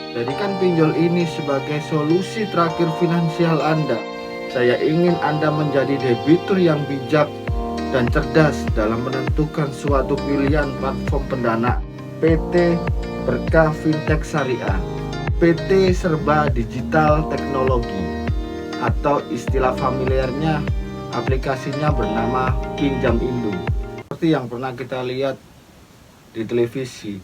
Jadikan pinjol ini sebagai solusi terakhir finansial Anda. Saya ingin Anda menjadi debitur yang bijak dan cerdas dalam menentukan suatu pilihan platform pendanaan. PT Berkah Fintech Syariah, PT Serba Digital Teknologi, atau istilah familiarnya aplikasinya bernama Pinjam Indo. Seperti yang pernah kita lihat di televisi,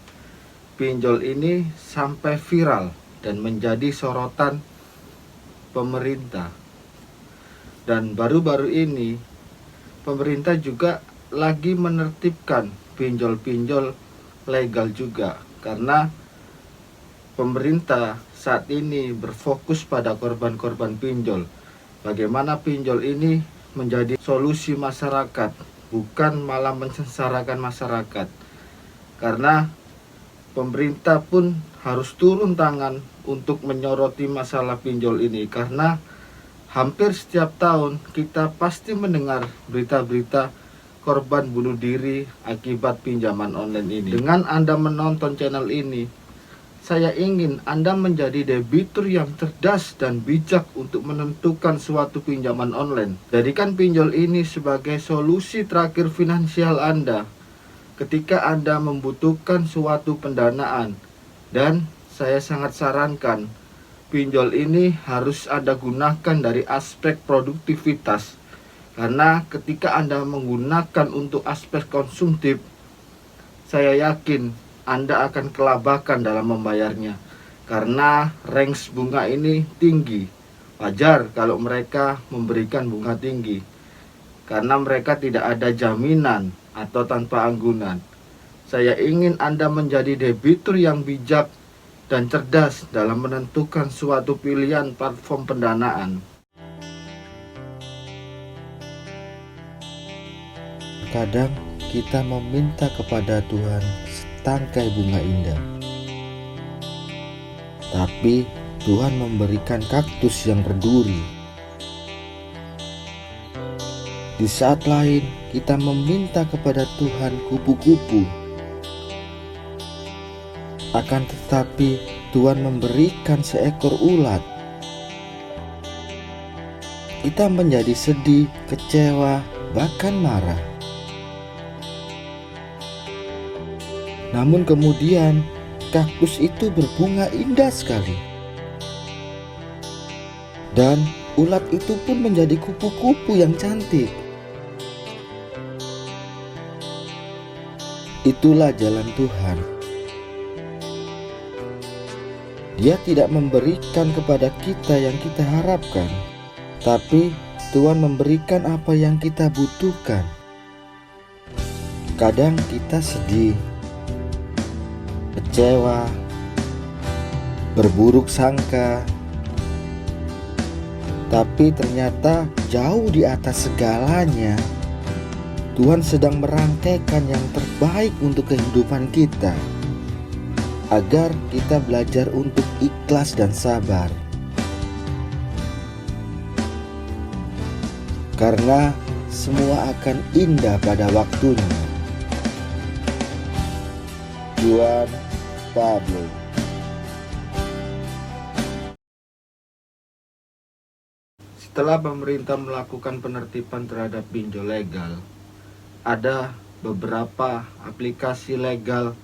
pinjol ini sampai viral dan menjadi sorotan pemerintah. Dan baru-baru ini pemerintah juga lagi menertibkan pinjol-pinjol legal juga, karena pemerintah saat ini berfokus pada korban-korban pinjol. Bagaimana pinjol ini menjadi solusi masyarakat, bukan malah mensengsarakan masyarakat. Karena pemerintah pun harus turun tangan untuk menyoroti masalah pinjol ini, karena hampir setiap tahun kita pasti mendengar berita-berita korban bunuh diri akibat pinjaman online ini. Dengan Anda menonton channel ini, saya ingin Anda menjadi debitur yang cerdas dan bijak untuk menentukan suatu pinjaman online. Jadikan pinjol ini sebagai solusi terakhir finansial Anda ketika Anda membutuhkan suatu pendanaan. Dan saya sangat sarankan, pinjol ini harus Anda gunakan dari aspek produktivitas. Karena ketika Anda menggunakan untuk aspek konsumtif, saya yakin Anda akan kelabakan dalam membayarnya, karena range bunga ini tinggi. Wajar kalau mereka memberikan bunga tinggi, karena mereka tidak ada jaminan atau tanpa anggunan. Saya ingin Anda menjadi debitur yang bijak dan cerdas dalam menentukan suatu pilihan platform pendanaan. Kadang kita meminta kepada Tuhan setangkai bunga indah, tapi Tuhan memberikan kaktus yang berduri. Di saat lain kita meminta kepada Tuhan kupu-kupu, akan tetapi Tuhan memberikan seekor ulat. Kita menjadi sedih, kecewa, bahkan marah. Namun kemudian kaktus itu berbunga indah sekali, dan ulat itu pun menjadi kupu-kupu yang cantik. Itulah jalan Tuhan. Dia tidak memberikan kepada kita yang kita harapkan, tapi Tuhan memberikan apa yang kita butuhkan. Kadang kita sedih, kecewa, berburuk sangka, tapi ternyata jauh di atas segalanya, Tuhan sedang merangkaikan yang terbaik untuk kehidupan kita, agar kita belajar untuk ikhlas dan sabar. Karena semua akan indah pada waktunya. Juan Pablo. Setelah pemerintah melakukan penertiban terhadap pinjol legal, ada beberapa aplikasi legal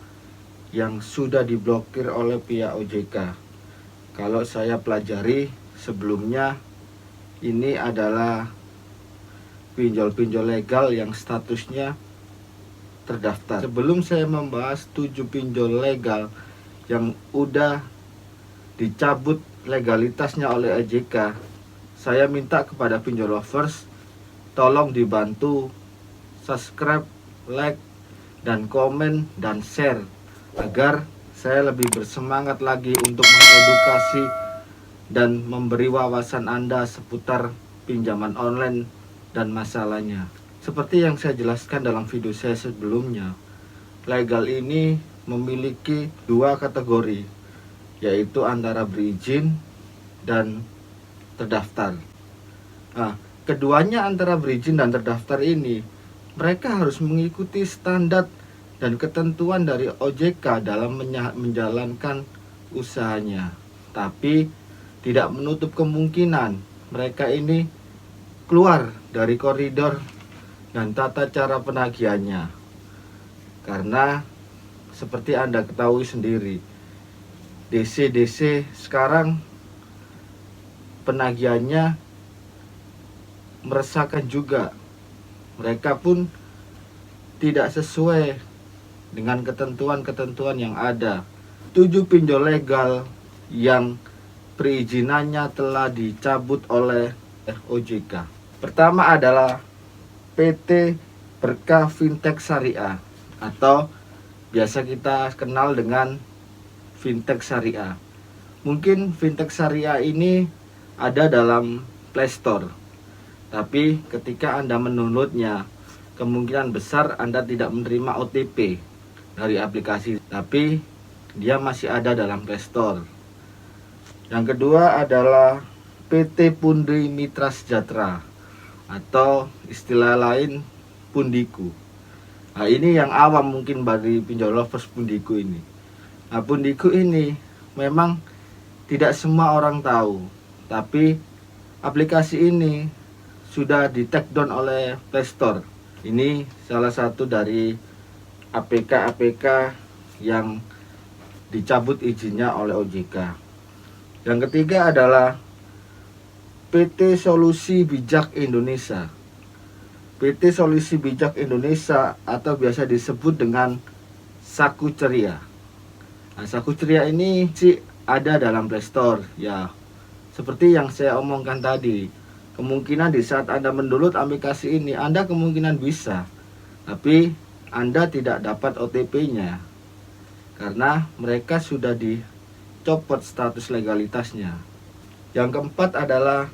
yang sudah diblokir oleh pihak OJK. Kalau saya pelajari sebelumnya, ini adalah pinjol-pinjol legal yang statusnya terdaftar. Sebelum saya membahas 7 pinjol legal yang udah dicabut legalitasnya oleh OJK, saya minta kepada pinjol lovers, tolong dibantu subscribe, like, dan komen, dan share, agar saya lebih bersemangat lagi untuk mengedukasi dan memberi wawasan Anda seputar pinjaman online dan masalahnya. Seperti yang saya jelaskan dalam video saya sebelumnya, legal ini memiliki 2 kategori, yaitu antara berizin dan terdaftar. Nah, keduanya antara berizin dan terdaftar ini, mereka harus mengikuti standar dan ketentuan dari OJK dalam menjalankan usahanya. Tapi tidak menutup kemungkinan mereka ini keluar dari koridor dan tata cara penagihannya. Karena seperti Anda ketahui sendiri, DC-DC sekarang penagihannya meresahkan juga. Mereka pun tidak sesuai dengan ketentuan-ketentuan yang ada. 7 pinjol legal yang perizinannya telah dicabut oleh OJK. Pertama adalah PT Berkah Fintech Syariah atau biasa kita kenal dengan Fintech Syariah. Mungkin Fintech Syariah ini ada dalam Play Store, tapi ketika Anda mendownloadnya, kemungkinan besar Anda tidak menerima OTP dari aplikasi, tapi dia masih ada dalam Play Store. Yang kedua adalah PT Pundri Mitra Sejahtera atau istilah lain Pundiku. Nah, ini yang awam mungkin bagi pinjol lovers Pundiku ini. Nah, Pundiku ini memang tidak semua orang tahu, tapi aplikasi ini sudah di take down oleh Play Store. Ini salah satu dari APK-APK yang dicabut izinnya oleh OJK. Yang ketiga adalah PT Solusi Bijak Indonesia. PT Solusi Bijak Indonesia atau biasa disebut dengan Saku Ceria. Nah, Saku Ceria ini sih ada dalam Play Store ya. Seperti yang saya omongkan tadi, kemungkinan di saat Anda mendownload aplikasi ini, Anda kemungkinan bisa, tapi Anda tidak dapat OTP-nya karena mereka sudah dicopot status legalitasnya. Yang keempat adalah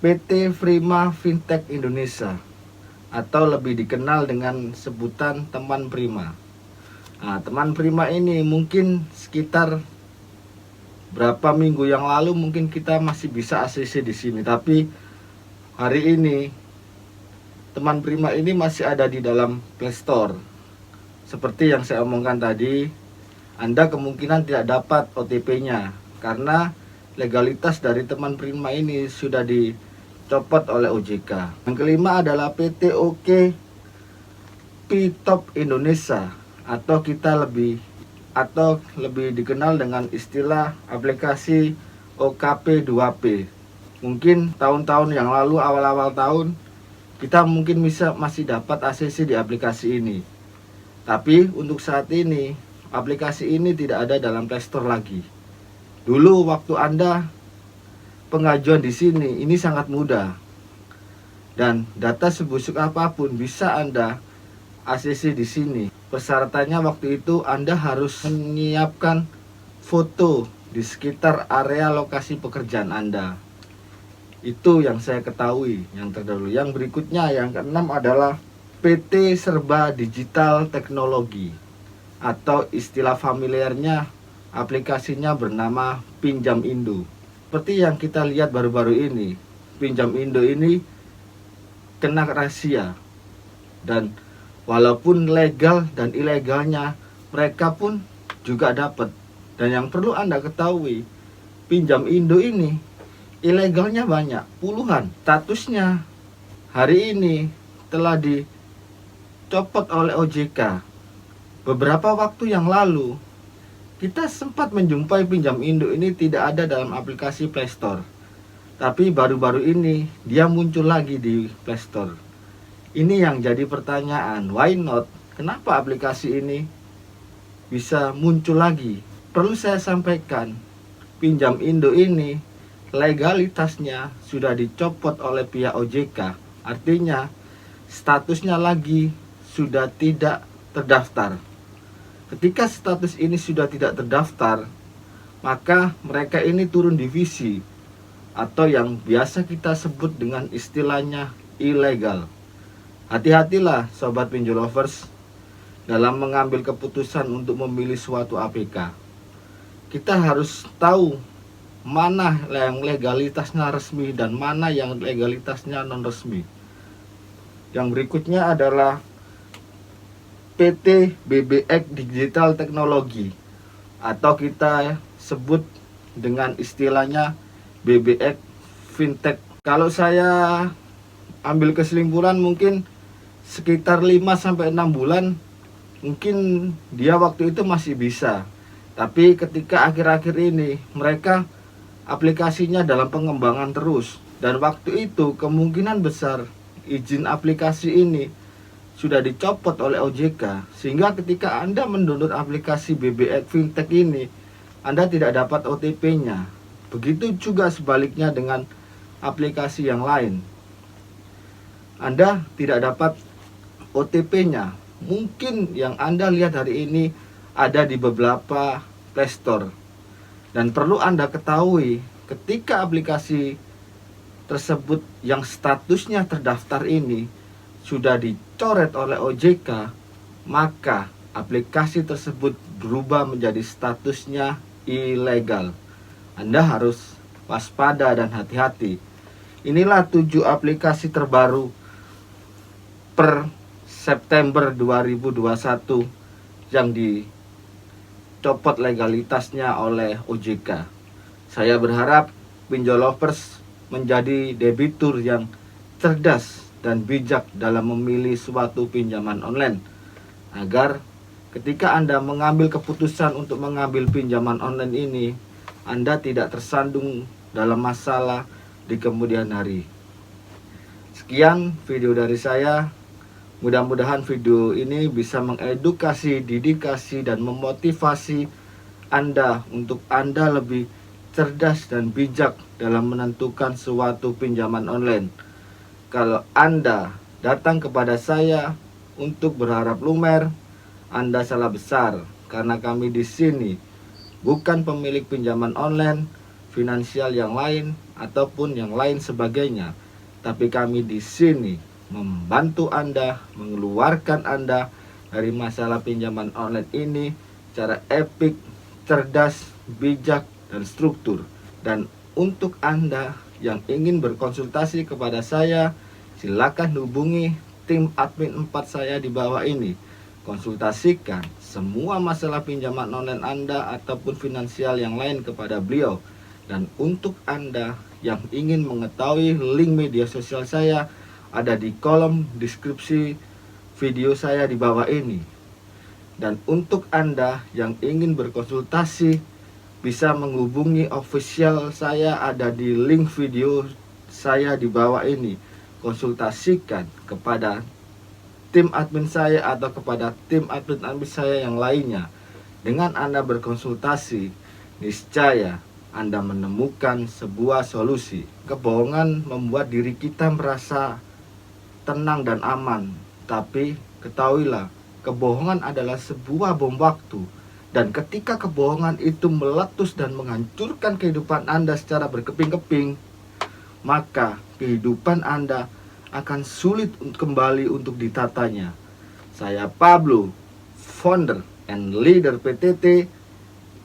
PT Prima Fintech Indonesia atau lebih dikenal dengan sebutan Teman Prima. Nah, Teman Prima ini mungkin sekitar berapa minggu yang lalu mungkin kita masih bisa ACC di sini, tapi hari ini Teman Prima ini masih ada di dalam Play Store. Seperti yang saya omongkan tadi, Anda kemungkinan tidak dapat OTP-nya karena legalitas dari Teman Prima ini sudah dicopot oleh OJK. Yang kelima adalah PT OK P-Top Indonesia atau lebih dikenal dengan istilah aplikasi OKP 2P. Mungkin tahun-tahun yang lalu, awal-awal tahun, kita mungkin masih dapat ACC di aplikasi ini. Tapi untuk saat ini, aplikasi ini tidak ada dalam Play Store lagi. Dulu waktu Anda pengajuan di sini, ini sangat mudah. Dan data sebusuk apapun bisa Anda ACC di sini. Persyaratannya waktu itu Anda harus menyiapkan foto di sekitar area lokasi pekerjaan Anda. Itu yang saya ketahui yang terdahulu. Yang berikutnya, yang keenam adalah PT Serba Digital Teknologi atau istilah familiarnya aplikasinya bernama Pinjam Indo. Seperti yang kita lihat baru-baru ini, Pinjam Indo ini kena rahasia, dan walaupun legal dan ilegalnya mereka pun juga dapat. Dan yang perlu Anda ketahui, Pinjam Indo ini ilegalnya banyak, puluhan. Statusnya hari ini telah dicopot oleh OJK. Beberapa waktu yang lalu kita sempat menjumpai Pinjam Indo ini tidak ada dalam aplikasi Play Store. Tapi baru-baru ini dia muncul lagi di Play Store. Ini yang jadi pertanyaan, why not? Kenapa aplikasi ini bisa muncul lagi? Perlu saya sampaikan, Pinjam Indo ini legalitasnya sudah dicopot oleh pihak OJK. Artinya statusnya lagi sudah tidak terdaftar. Ketika status ini sudah tidak terdaftar, maka mereka ini turun divisi atau yang biasa kita sebut dengan istilahnya ilegal. Hati-hatilah sobat pinjol lovers dalam mengambil keputusan untuk memilih suatu APK. Kita harus tahu mana yang legalitasnya resmi dan mana yang legalitasnya non resmi. Yang berikutnya adalah PT BBX Digital Teknologi atau kita sebut dengan istilahnya BBX fintech. Kalau saya ambil kesimpulan mungkin sekitar 5-6 bulan mungkin dia waktu itu masih bisa. Tapi ketika akhir-akhir ini mereka aplikasinya dalam pengembangan terus, dan waktu itu kemungkinan besar izin aplikasi ini sudah dicopot oleh OJK, sehingga ketika Anda mendownload aplikasi BBX fintech ini Anda tidak dapat OTP-nya. Begitu juga sebaliknya dengan aplikasi yang lain, Anda tidak dapat OTP-nya. Mungkin yang Anda lihat hari ini ada di beberapa Play Store. Dan perlu Anda ketahui, ketika aplikasi tersebut yang statusnya terdaftar ini sudah dicoret oleh OJK, maka aplikasi tersebut berubah menjadi statusnya ilegal. Anda harus waspada dan hati-hati. Inilah 7 aplikasi terbaru per September 2021 yang dicopot legalitasnya oleh OJK. Saya berharap pinjol lovers menjadi debitur yang cerdas dan bijak dalam memilih suatu pinjaman online, agar ketika Anda mengambil keputusan untuk mengambil pinjaman online ini, Anda tidak tersandung dalam masalah di kemudian hari. Sekian video dari saya. Mudah-mudahan video ini bisa mengedukasi, didikasi, dan memotivasi Anda untuk Anda lebih cerdas dan bijak dalam menentukan suatu pinjaman online. Kalau Anda datang kepada saya untuk berharap lumer, Anda salah besar, karena kami di sini bukan pemilik pinjaman online, finansial yang lain, ataupun yang lain sebagainya. Tapi kami di sini membantu Anda, mengeluarkan Anda dari masalah pinjaman online ini secara epik, cerdas, bijak, dan struktur. Dan untuk Anda yang ingin berkonsultasi kepada saya, silakan hubungi tim admin 4 saya di bawah ini. Konsultasikan semua masalah pinjaman online Anda ataupun finansial yang lain kepada beliau. Dan untuk Anda yang ingin mengetahui link media sosial saya, ada di kolom deskripsi video saya di bawah ini. Dan untuk Anda yang ingin berkonsultasi, bisa menghubungi official saya, ada di link video saya di bawah ini. Konsultasikan kepada tim admin saya atau kepada tim admin saya yang lainnya. Dengan Anda berkonsultasi, niscaya Anda menemukan sebuah solusi. Kebohongan membuat diri kita merasa tenang dan aman, tapi ketahuilah, kebohongan adalah sebuah bom waktu. Dan ketika kebohongan itu meletus dan menghancurkan kehidupan Anda secara berkeping-keping, maka kehidupan Anda akan sulit kembali untuk ditatanya. Saya Pablo, founder and leader PTT.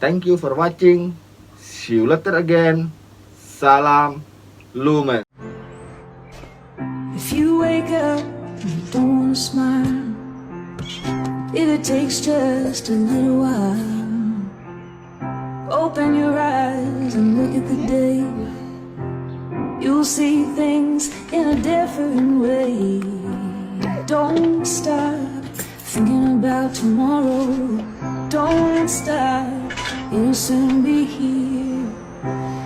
Thank you for watching. See you later again. Salam lumer. If you wake up and you don't wanna smile, if it takes just a little while, open your eyes and look at the day. You'll see things in a different way. Don't stop thinking about tomorrow. Don't stop, it'll soon be here.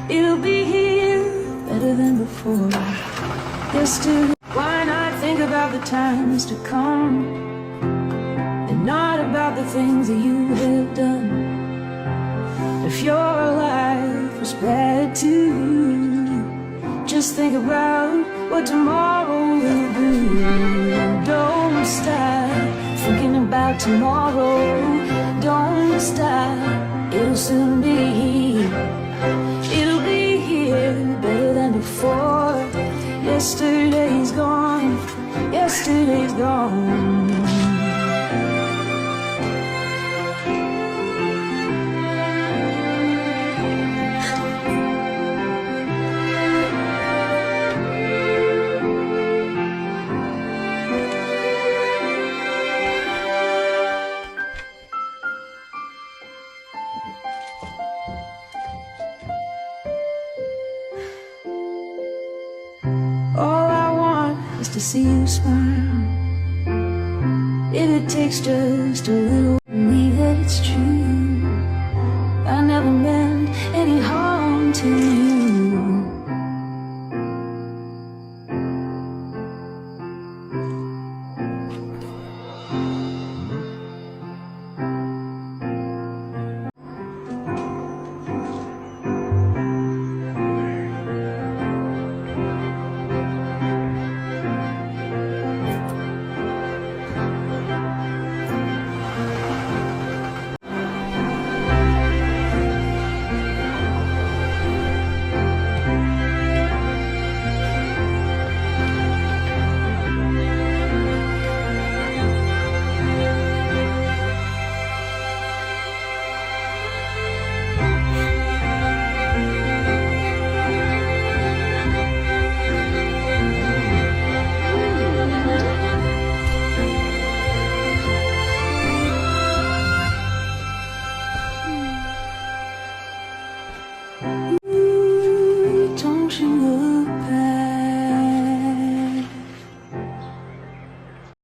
It'll be here better than before. Yesterday, why not think about the times to come, and not about the things that you have done? If your life was bad too, just think about what tomorrow will do. Don't stop thinking about tomorrow. Don't stop, it'll soon be here. It'll be here better than before. Yesterday's gone, yesterday's gone. to see you smile. If it takes just a little, believe that it's true.